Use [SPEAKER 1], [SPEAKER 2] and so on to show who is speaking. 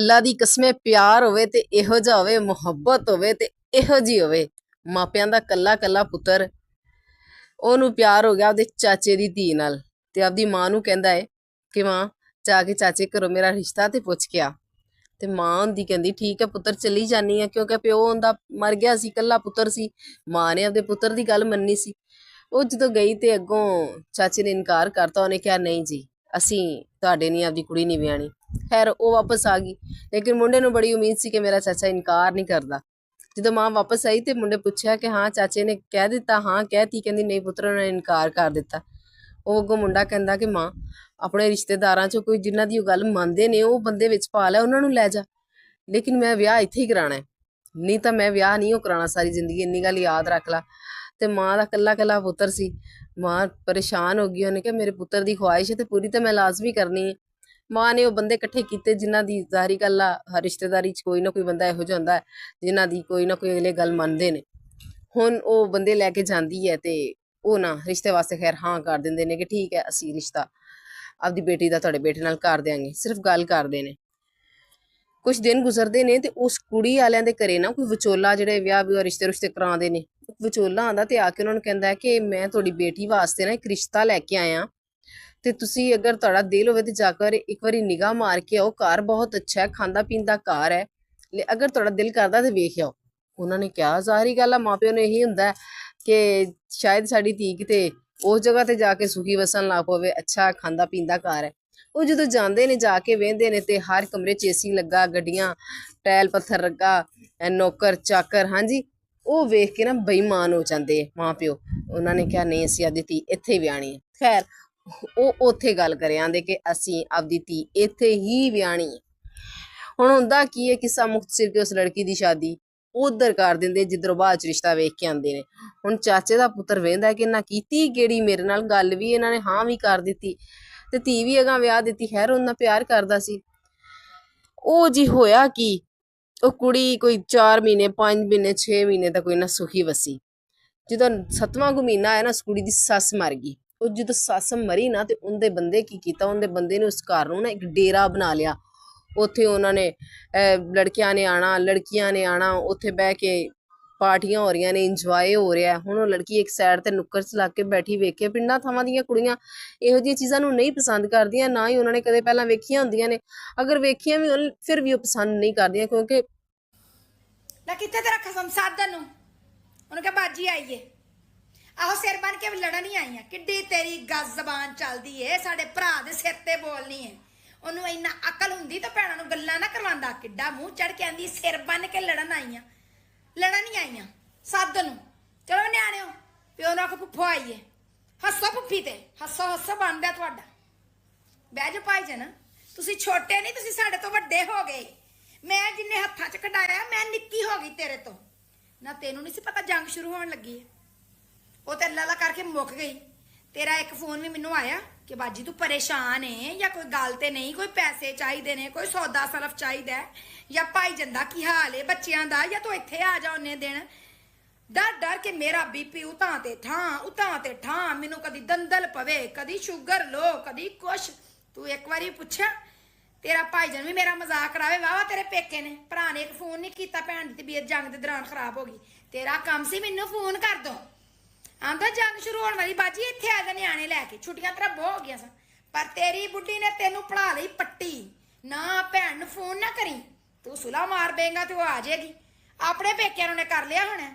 [SPEAKER 1] ਅੱਲਾ ਦੀ ਕਸਮੇ ਪਿਆਰ ਹੋਵੇ ਤੇ ਇਹੋ ਜਿਹਾ ਹੋਵੇ, ਮੁਹੱਬਤ ਹੋਵੇ ਤੇ ਇਹੋ ਜਿਹੀ ਹੋਵੇ। ਮਾਪਿਆਂ ਦਾ ਕੱਲਾ ਕੱਲਾ ਪੁੱਤਰ, ਉਹਨੂੰ ਪਿਆਰ ਹੋ ਗਿਆ ਉਹਦੇ ਚਾਚੇ ਦੀ ਧੀ ਨਾਲ, ਤੇ ਆਪਦੀ ਮਾਂ ਨੂੰ ਕਹਿੰਦਾ ਹੈ ਕਿ ਮਾਂ ਜਾ ਕੇ ਚਾਚੇ ਘਰੋਂ ਮੇਰਾ ਰਿਸ਼ਤਾ ਤੇ ਪੁੱਛ ਕੇ ਆ। ਤੇ ਮਾਂ ਹੁੰਦੀ ਕਹਿੰਦੀ ਠੀਕ ਹੈ ਪੁੱਤਰ ਚਲੀ ਜਾਨੀ ਆ, ਕਿਉਂਕਿ ਪਿਓ ਉਹਦਾ ਮਰ ਗਿਆ ਸੀ, ਕੱਲਾ ਪੁੱਤਰ ਸੀ। ਮਾਂ ਨੇ ਆਪਦੇ ਪੁੱਤਰ ਦੀ ਗੱਲ ਮੰਨੀ ਸੀ। ਉਹ ਜਦੋਂ ਗਈ ਤੇ ਅੱਗੋਂ ਚਾਚੇ ਨੇ ਇਨਕਾਰ ਕਰਤਾ। ਉਹਨੇ ਕਿਹਾ ਨਹੀਂ ਜੀ, ਅਸੀਂ ਤੁਹਾਡੇ ਨਹੀਂ ਆਪਦੀ ਕੁੜੀ ਨਹੀਂ ਵਿਆਹਣੀ। ਖੈਰ ਉਹ ਵਾਪਸ ਆ ਗਈ, ਲੇਕਿਨ ਮੁੰਡੇ ਨੂੰ ਬੜੀ ਉਮੀਦ ਸੀ ਕਿ ਮੇਰਾ ਚਾਚਾ ਇਨਕਾਰ ਨਹੀਂ ਕਰਦਾ। ਜਦੋਂ ਮਾਂ ਵਾਪਸ ਆਈ ਤੇ ਮੁੰਡੇ ਪੁੱਛਿਆ ਕਿ ਹਾਂ ਚਾਚੇ ਨੇ ਕਹਿ ਦਿੱਤਾ? ਹਾਂ ਕਹਿਤੀ। ਕਹਿੰਦੀ ਨਹੀਂ ਪੁੱਤਰ, ਉਹਨਾਂ ਨੇ ਇਨਕਾਰ ਕਰ ਦਿੱਤਾ। ਉਹ ਅੱਗੋਂ ਮੁੰਡਾ ਕਹਿੰਦਾ ਕਿ ਮਾਂ ਆਪਣੇ ਰਿਸ਼ਤੇਦਾਰਾਂ ਚੋਂ ਕੋਈ ਜਿਨ੍ਹਾਂ ਦੀ ਉਹ ਗੱਲ ਮੰਨਦੇ ਨੇ ਉਹ ਬੰਦੇ ਵਿੱਚ ਪਾ ਲੈ, ਉਹਨਾਂ ਨੂੰ ਲੈ ਜਾ, ਲੇਕਿਨ ਮੈਂ ਵਿਆਹ ਇੱਥੇ ਹੀ ਕਰਾਉਣਾ ਹੈ, ਨਹੀਂ ਤਾਂ ਮੈਂ ਵਿਆਹ ਨਹੀਂ ਉਹ ਕਰਾਉਣਾ ਸਾਰੀ ਜ਼ਿੰਦਗੀ। ਇੰਨੀ ਗੱਲ ਯਾਦ ਰੱਖ ਲਾ। ਤੇ ਮਾਂ ਦਾ ਕੱਲਾ ਕੱਲਾ ਪੁੱਤਰ ਸੀ। ਮਾਂ ਪਰੇਸ਼ਾਨ ਹੋ ਗਈ। ਉਹਨੇ ਕਿਹਾ ਮੇਰੇ ਪੁੱਤਰ ਦੀ ਖੁਆਇਸ਼ ਹੈ ਤੇ ਪੂਰੀ ਤਾਂ ਮੈਂ ਲਾਜ਼ਮੀ ਕਰਨੀ ਹੈ। ਮਾਂ ਨੇ ਉਹ ਬੰਦੇ ਇਕੱਠੇ ਕੀਤੇ ਜਿਨ੍ਹਾਂ ਦੀ ਜ਼ਾਹਰੀ ਗੱਲ ਆ ਹਰ ਰਿਸ਼ਤੇਦਾਰੀ 'ਚ ਕੋਈ ਨਾ ਕੋਈ ਬੰਦਾ ਇਹੋ ਜਿਹਾ ਹੁੰਦਾ ਹੈ ਜਿਨ੍ਹਾਂ ਦੀ ਕੋਈ ਨਾ ਕੋਈ ਅਗਲੇ ਗੱਲ ਮੰਨਦੇ ਨੇ। ਹੁਣ ਉਹ ਬੰਦੇ ਲੈ ਕੇ ਜਾਂਦੀ ਹੈ ਤੇ ਉਹ ਨਾ ਰਿਸ਼ਤੇ ਵਾਸਤੇ ਖੈਰ ਹਾਂ ਕਰ ਦਿੰਦੇ ਨੇ ਕਿ ਠੀਕ ਹੈ ਅਸੀਂ ਰਿਸ਼ਤਾ ਆਪਦੀ ਬੇਟੀ ਦਾ ਤੁਹਾਡੇ ਬੇਟੇ ਨਾਲ ਕਰ ਦਿਆਂਗੇ, ਸਿਰਫ ਗੱਲ ਕਰਦੇ ਨੇ। ਕੁਝ ਦਿਨ ਗੁਜ਼ਰਦੇ ਨੇ ਤੇ ਉਸ ਕੁੜੀ ਵਾਲਿਆਂ ਦੇ ਘਰੇ ਨਾ ਕੋਈ ਵਿਚੋਲਾ, ਜਿਹੜੇ ਵਿਆਹ ਵੀ ਰਿਸ਼ਤੇ ਕਰਾਉਂਦੇ ਨੇ, ਵਿਚੋਲਾ ਆਉਂਦਾ ਤੇ ਆ ਕੇ ਉਹਨਾਂ ਨੂੰ ਕਹਿੰਦਾ ਕਿ ਮੈਂ ਤੁਹਾਡੀ ਬੇਟੀ ਵਾਸਤੇ ਨਾ ਇੱਕ ਰਿਸ਼ਤਾ ਲੈ ਕੇ ਆਇਆ, ਤੇ ਤੁਸੀਂ ਅਗਰ ਤੁਹਾਡਾ ਦਿਲ ਹੋਵੇ ਤੇ ਜਾ ਕੇ ਇੱਕ ਵਾਰੀ ਨਿਗਾਹ ਮਾਰ ਕੇ ਆਓ, ਘਰ ਬਹੁਤ ਅੱਛਾ ਹੈ, ਖਾਂਦਾ ਪੀਂਦਾ ਘਰ ਹੈ, ਅਗਰ ਤੁਹਾਡਾ ਦਿਲ ਕਰਦਾ ਤੇ ਵੇਖ ਆਓ। ਉਹਨਾਂ ਨੇ ਕਿਹਾ ਜ਼ਾਹਰੀ ਗੱਲ ਆ, ਮਾਂ ਪਿਓ ਨੂੰ ਇਹੀ ਹੁੰਦਾ ਕਿ ਸ਼ਾਇਦ ਸਾਡੀ ਧੀ ਕਿਤੇ ਉਸ ਜਗ੍ਹਾ ਤੇ ਜਾ ਕੇ ਸੁਖੀ ਵਸਣ ਲੱਗ ਪਵੇ, ਅੱਛਾ ਖਾਂਦਾ ਪੀਂਦਾ ਘਰ ਹੈ। ਉਹ ਜਦੋਂ ਜਾਂਦੇ ਨੇ ਜਾ ਕੇ ਵੇਖਦੇ ਨੇ ਤੇ ਹਰ ਕਮਰੇ 'ਚ ਏਸੀ ਲੱਗਾ, ਗੱਡੀਆਂ ਟਾਇਲ ਪੱਥਰ ਲੱਗਾ, ਨੌਕਰ ਚਾਕਰ, ਹਾਂਜੀ। ਉਹ ਵੇਖ ਕੇ ਨਾ ਬੇਈਮਾਨ ਹੋ ਜਾਂਦੇ ਮਾਂ ਪਿਓ। ਉਹਨਾਂ ਨੇ ਕਿਹਾ ਨਹੀਂ ਅਸੀਂ ਆਪਦੀ ਧੀ ਇੱਥੇ ਹੀ ਵਿਆਹਣੀ ਹੈ। ਖੈਰ ਉਹ ਉੱਥੇ ਗੱਲ ਕਰੇ ਆਂਦੇ ਕਿ ਅਸੀਂ ਆਪਦੀ ਧੀ ਇੱਥੇ ਹੀ ਵਿਆਹਣੀ ਹੈ। ਹੁਣ ਹੁੰਦਾ ਕੀ ਹੈ, ਕਿੱਸਾ ਮੁਖਤਸਰ ਕੇ ਉਸ ਲੜਕੀ ਦੀ ਸ਼ਾਦੀ ਉਧਰ ਕਰ ਦਿੰਦੇ ਜਿੱਧਰੋਂ ਬਾਅਦ ਚ ਰਿਸ਼ਤਾ ਵੇਖ ਕੇ ਆਉਂਦੇ ਨੇ। ਹੁਣ ਚਾਚੇ ਦਾ ਪੁੱਤਰ ਵੇਂਦਾ ਕਿ ਇਹਨਾਂ ਕੀਤੀ ਕਿਹੜੀ, ਮੇਰੇ ਨਾਲ ਗੱਲ ਵੀ ਇਹਨਾਂ ਨੇ ਹਾਂ ਵੀ ਕਰ ਦਿੱਤੀ ਤੇ ਧੀ ਵੀ ਅਗਾਂ ਵਿਆਹ ਦਿੱਤੀ। ਖੈਰ ਉਹਨਾਂ ਪਿਆਰ ਕਰਦਾ ਸੀ। ਉਹ ਜੀ ਹੋਇਆ ਕੀ, ਉਹ ਕੁੜੀ ਕੋਈ 4 ਮਹੀਨੇ 5 ਮਹੀਨੇ 6 ਮਹੀਨੇ ਤੱਕ ਕੋਈ ਨਾ ਸੁਖੀ ਵਸੀ। ਜਦੋਂ 7ਵਾਂ ਮਹੀਨਾ ਆਇਆ ਨਾ ਉਸ ਕੁੜੀ ਦੀ ਸੱਸ ਮਰ ਗਈ। ਉਹ ਜਦੋਂ ਸੱਸ ਮਰੀ ਨਾ ਤੇ ਉਹਦੇ ਬੰਦੇ ਕੀ ਕੀਤਾ, ਉਹਦੇ ਬੰਦੇ ਨੇ ਉਸ ਘਰ ਨੂੰ ਨਾ ਇੱਕ ਡੇਰਾ ਬਣਾ ਲਿਆ। ਉੱਥੇ ਉਹਨਾਂ ਨੇ ਲੜਕਿਆਂ ਨੇ ਆਉਣਾ, ਲੜਕੀਆਂ ਨੇ ਆਉਣਾ, ਉੱਥੇ ਬਹਿ ਕੇ ਪਾਰਟੀਆਂ ਹੋ ਰਹੀਆਂ ਨੇ, ਇੰਜੋਏ ਹੋ ਰਿਹਾ। ਹੁਣ ਉਹ ਲੜਕੀ ਇੱਕ ਸਾਈਡ ਤੇ ਨੁੱਕਰ 'ਚ ਲੱਗ ਕੇ ਬੈਠੀ ਵੇਖੇ। ਪਿੰਡਾਂ ਥਾਵਾਂ ਦੀਆਂ ਕੁੜੀਆਂ ਇਹੋ ਜਿਹੀਆਂ ਚੀਜ਼ਾਂ ਨੂੰ ਨਹੀਂ ਪਸੰਦ ਕਰਦੀਆਂ, ਨਾ ਹੀ ਉਹਨਾਂ ਨੇ ਕਦੇ ਪਹਿਲਾਂ ਵੇਖੀਆਂ ਹੁੰਦੀਆਂ ਨੇ। ਅਗਰ ਵੇਖੀਆਂ ਵੀ ਹੋਣ ਫਿਰ ਵੀ ਉਹ ਪਸੰਦ ਨਹੀਂ ਕਰਦੀਆਂ, ਕਿਉਂਕਿ
[SPEAKER 2] ਲੈ ਕਿੱਥੇ ਤੇਰਾ ਖਸਮ ਸਾਧਨ ਨੂੰ, ਉਹਨੂੰ ਕਿਹਾ ਬਾਜੀ ਆਈਏ, ਆਹੋ ਸਿਰ ਬਣ ਕੇ ਲੜਨ ਹੀ ਆਈ ਆ। ਕਿੱਡੀ ਤੇਰੀ ਗੱਜ ਜ਼ਬਾਨ ਚੱਲਦੀ ਏ, ਸਾਡੇ ਭਰਾ ਦੇ ਸਿਰ ਤੇ ਬੋਲਣੀ ਏ। ਉਹਨੂੰ ਇੰਨਾ ਅਕਲ ਹੁੰਦੀ ਤਾਂ ਭੈਣਾਂ ਨੂੰ ਗੱਲਾਂ ਨਾ ਕਰਵਾਉਂਦਾ। ਕਿੱਡਾ ਮੂੰਹ ਚੜ ਕੇ ਆਂਦੀ ਸਿਰ ਬਣ ਕੇ ਲੜਨ ਆਈਆਂ, ਲੜਨ ਹੀ ਆਈਆਂ ਸਾਧਨ ਨੂੰ। ਚਲੋ ਨਿਆਣਿਓ, ਪਿਓ ਨੂੰ ਆਖ ਭੁੱਫੋ ਆਈਏ, ਹੱਸੋ ਭੁੱਫੀ ਤੇ, ਹੱਸੋ ਹੱਸੋ ਬਣਦਾ ਤੁਹਾਡਾ। ਬਹਿ ਜਾ ਭਾਈ ਜਨ, ਤੁਸੀਂ ਛੋਟੇ ਨਹੀਂ, ਤੁਸੀਂ ਸਾਡੇ ਤੋਂ ਵੱਡੇ ਹੋ ਗਏ। ਮੈਂ ਜਿੰਨੇ ਹੱਥਾਂ 'ਚ ਕਢਾਇਆ ਮੈਂ ਨਿੱਕੀ ਹੋ ਗਈ ਤੇਰੇ ਤੋਂ। ਨਾ ਤੈਨੂੰ ਨਹੀਂ ਸੀ ਪਤਾ ਜੰਗ ਸ਼ੁਰੂ ਹੋਣ ਲੱਗੀ ਹੈ, ਉਹ ਤੇ ਅੱਲਾ ਕਰਕੇ ਮੁੱਕ ਗਈ। ਤੇਰਾ ਇੱਕ ਫੋਨ ਵੀ ਮੈਨੂੰ ਆਇਆ ਕਿ ਬਾਜੀ ਤੂੰ ਪਰੇਸ਼ਾਨ ਹੈ ਜਾਂ ਕੋਈ ਗੱਲ ਤੇ ਨਹੀਂ, ਕੋਈ ਪੈਸੇ ਚਾਹੀਦੇ ਨੇ, ਕੋਈ ਸੌਦਾ ਸਰਫ ਚਾਹੀਦਾ ਹੈ, ਜਾਂ ਭਾਈ ਜੰਦਾ ਕੀ ਹਾਲ ਹੈ ਬੱਚਿਆਂ ਦਾ, ਜਾਂ ਤੂੰ ਇੱਥੇ ਆ ਜਾ ਉਹਨੇ ਦਿਨ। ਡਰ ਡਰ ਕੇ ਮੇਰਾ ਬੀਪੀ ਉਤਾਂ ਤੇ ਠਾਂ, ਮੈਨੂੰ ਕਦੀ ਦੰਦਲ ਪਵੇ, ਕਦੀ ਸ਼ੂਗਰ ਲੋ, ਕਦੀ ਕੁਛ। ਤੂੰ ਇੱਕ ਵਾਰੀ ਪੁੱਛਿਆ? ਤੇਰਾ ਭਾਈਜਨ ਵੀ ਮੇਰਾ ਮਜ਼ਾਕ ਕਰਾਵੇ, ਵਾਵਾ ਤੇਰੇ ਪੇਕੇ ਨੇ ਭਰਾ ਨੇ ਇੱਕ ਫੋਨ ਨਹੀਂ ਕੀਤਾ, ਭੈਣ ਦੀ ਤਬੀਅਤ ਜੰਗ ਦੇ ਦੌਰਾਨ ਖਰਾਬ ਹੋ ਗਈ। ਤੇਰਾ ਕੰਮ ਸੀ ਮੈਨੂੰ ਫੋਨ ਕਰ ਦੋ, ਆਂਦਾ ਜੰਗ ਸ਼ੁਰੂ ਹੋਣ ਵਾਲੀ ਬਾਜੀ ਇੱਥੇ ਆ ਜਾ ਨਿਆਣੇ ਲੈ ਕੇ, ਛੁੱਟੀਆਂ ਤੇਰਾ ਬਹੁਤ ਹੋ ਗਈਆਂ ਸਨ। ਪਰ ਤੇਰੀ ਬੁੱਢੀ ਨੇ ਤੈਨੂੰ ਪੜਾ ਲਈ ਪੱਟੀ। ਨਾ ਭੈਣ ਨੂੰ ਫੋਨ ਨਾ ਕਰੀ, ਤੂੰ ਸੁਲਾ ਮਾਰ ਦੇਂਗਾ ਤੇ ਉਹ ਆ ਜਾਏਗੀ। ਆਪਣੇ ਪੇਕਿਆਂ ਨੂੰ ਨੇ ਕਰ ਲਿਆ ਹੋਣਾ।